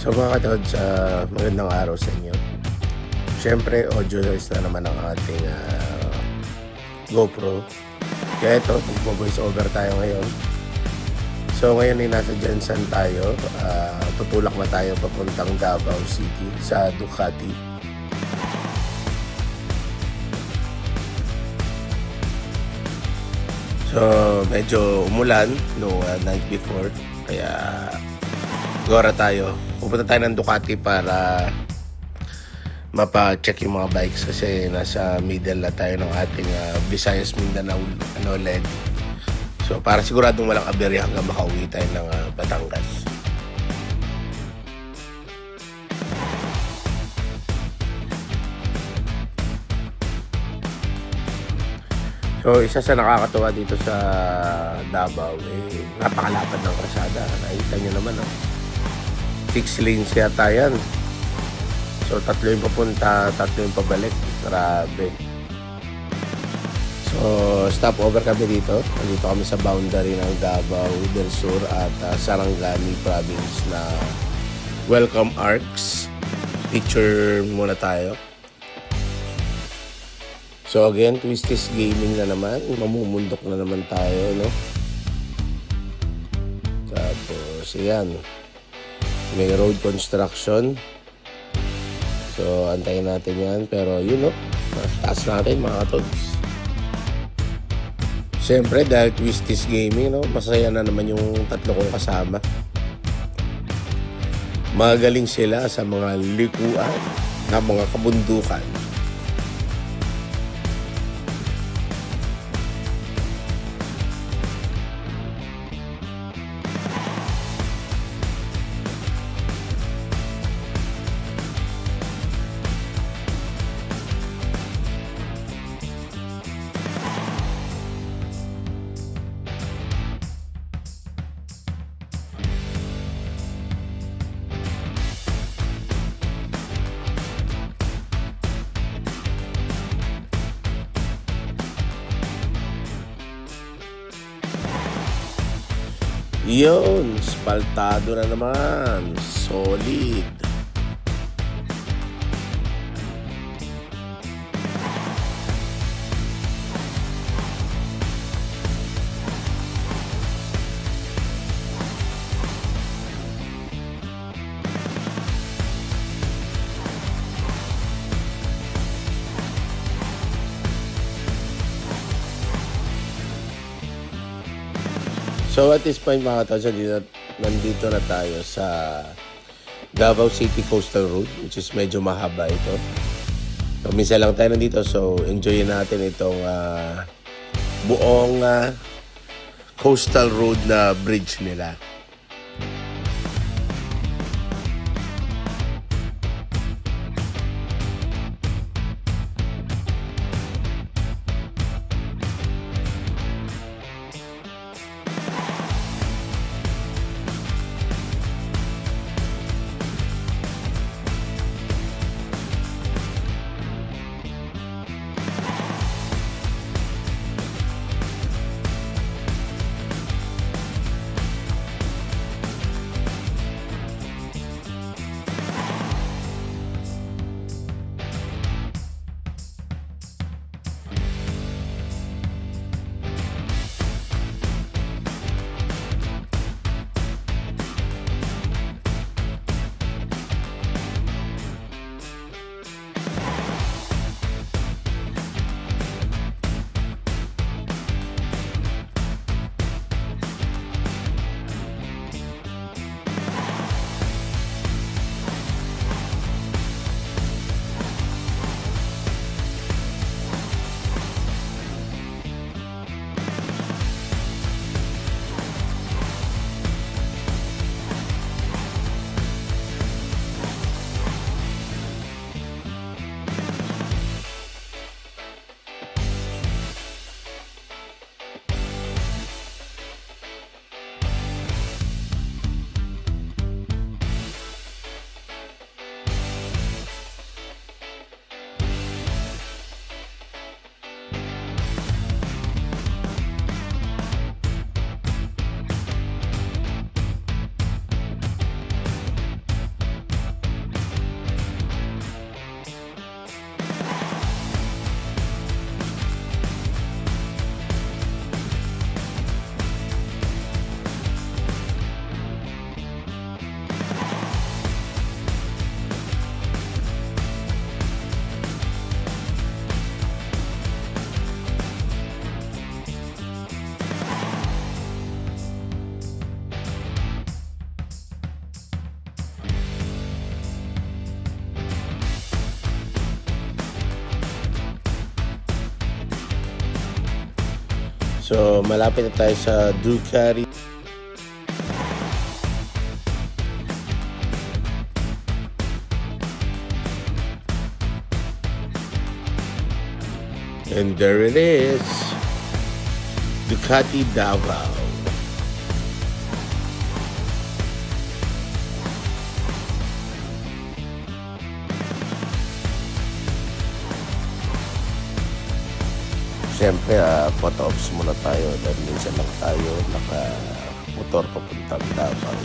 So mga katods, magandang araw sa inyo. Siyempre, audio noise na naman ang ating GoPro. Kaya ito, mag-voice over tayo ngayon. So ngayon ay nasa Jensen tayo. Tutulak na tayo papuntang Davao City sa Ducati. So medyo umulan no night before. Kaya gora tayo. Pupunta tayo ng Ducati para mapa-check yung mga bikes kasi nasa middle na tayo ng ating Visayas Mindanao LED. So para siguradong walang aberya hanggang makauwi tayo ng Batangas. So isa sa nakakatuwa dito sa Davao, napakalapad ng kalsada. Nakita nyo naman, 6 lanes yata yan. So 3 yung papunta, 3 yung pabalik. Grabe. So stopover kami dito. Nandito kami sa boundary ng Davao del Sur at Sarangani province na Welcome Arcs. Picture muna tayo. So again, Twisties Gaming na naman. Mamumundok na naman tayo, no? Tapos, ayan. May road construction. So, antayin natin yan. Pero, taas natin, mga katods. Siyempre, dahil Twisties Gaming, masaya na naman yung 3 kong kasama. Magaling sila sa mga likuan na mga kabundukan. Yun, spaltado na naman. Solid. So at this point mga katods, nandito na tayo sa Davao City Coastal Road, which is medyo mahaba ito. So minsan lang tayo nandito, so enjoyin natin itong buong coastal road na bridge nila. So, malapit na tayo sa Ducati. And there it is. Ducati Davao. Siyempre, photo ops muna tayo dahil minsan lang tayo naka-motor papuntang Davao.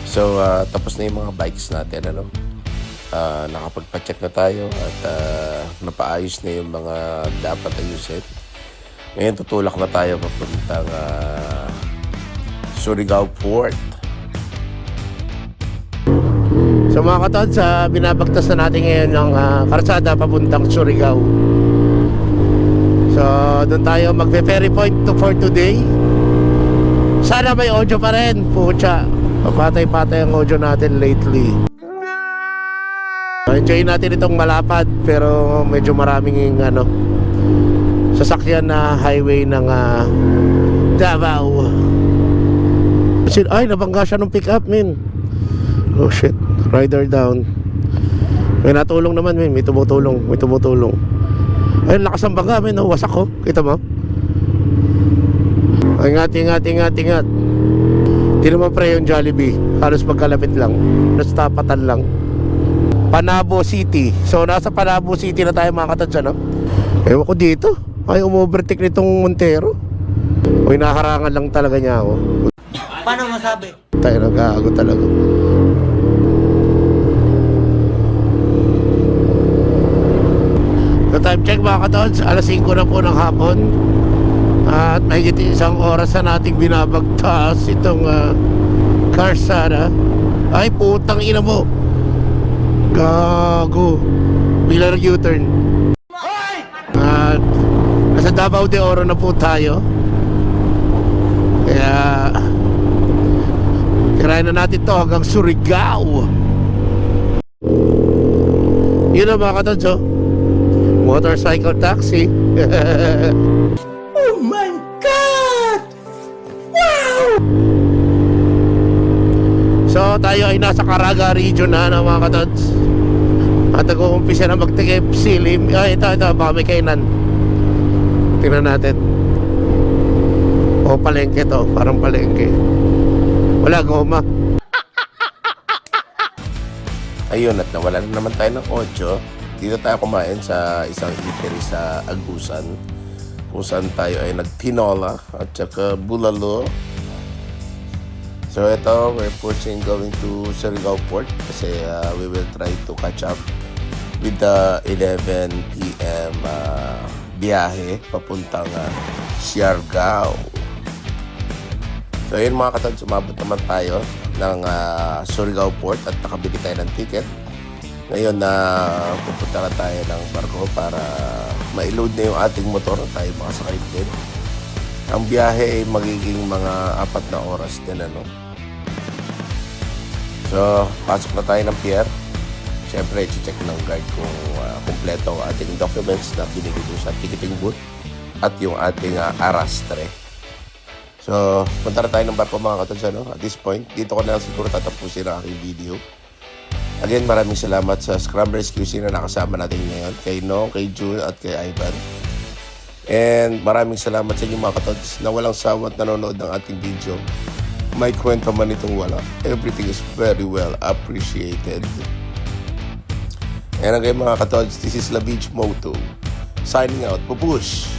So, tapos na yung mga bikes natin, ano? Nakapagpa-check na tayo at napaayos na yung mga dapat ayusin. Ngayon, tutulak na tayo papuntang Surigao Port. So mga katods, binabagtas na natin ngayon ng karsada papuntang Surigao. So doon tayo magpe-ferry point for today. Sana may audio pa rin. Pucha, patay-patay ang audio natin lately. Enjoy natin itong malapad pero medyo maraming sasakyan na highway ng Davao. Ay, nabangga siya ng pick-up, min. Oh shit, rider down. May natulong naman, min. May tumutulong. Ay, lakas ang bangga, min. Wasak ko. Kita mo? Ingat. Hindi naman pre yung Jollibee. Halos magkalapit lang. Nastapatan lang. Panabo City. So, nasa Panabo City na tayo mga katods, ano? Ewan ko dito. Ay, umovertake nitong Montero. O, hinaharangan lang talaga niya ako. Paano masabi? Tayo nag-aago talaga. So time check mga katods, alas 5 na po ng hapon. At mahigit isang oras na nating binabagtas itong karsada. Ay putang ina mo. Gago. Bigla nag-U-turn. At nasa Davao de Oro na po tayo. Kaya kirayan na natin to hanggang Surigao. Yun na mga katods, oh. Motorcycle taxi. Oh my God! Wow! So tayo ay nasa Caraga region na mga katods. At nag-uumpisa na magtikip silim. Ito, baka may kainan. Tingnan natin. O palengke to, parang palengke. Wala goma. Ayun, at nawala na naman tayo ng audio. Dito tayo kumain sa isang eatery sa Agusan, kung saan tayo ay nagtinola at saka bulalo. So ito, we're pushing going to Surigao Port kasi we will try to catch up with the 11 PM biyahe papuntang Siargao. So yun mga katods, sumabot naman tayo ng Surigao Port at nakabili tayo ng ticket. Ngayon na pupunta na tayo ng barko para ma-load na yung ating motor at tayo makasakay din. Ang biyahe ay magiging mga 4 na oras din, ano. So, pasok na tayo ng pier. Siyempre, check ng guard kung kumpleto ang ating documents na binigay doon sa ticketing booth at yung ating arastre. So, punta na tayo ng barko mga katods, ano. At this point, dito ko na lang siguro tatapusin ang aking video. Again, maraming salamat sa Scrum Rescue na nakasama natin ngayon. Kay Nong, kay June, at kay Ivan. And maraming salamat sa inyo mga katods na walang sawat nanonood ng ating video. May kwenta man itong wala. Everything is very well appreciated. And again mga katods, this is La Beach Moto. Signing out. Pupush!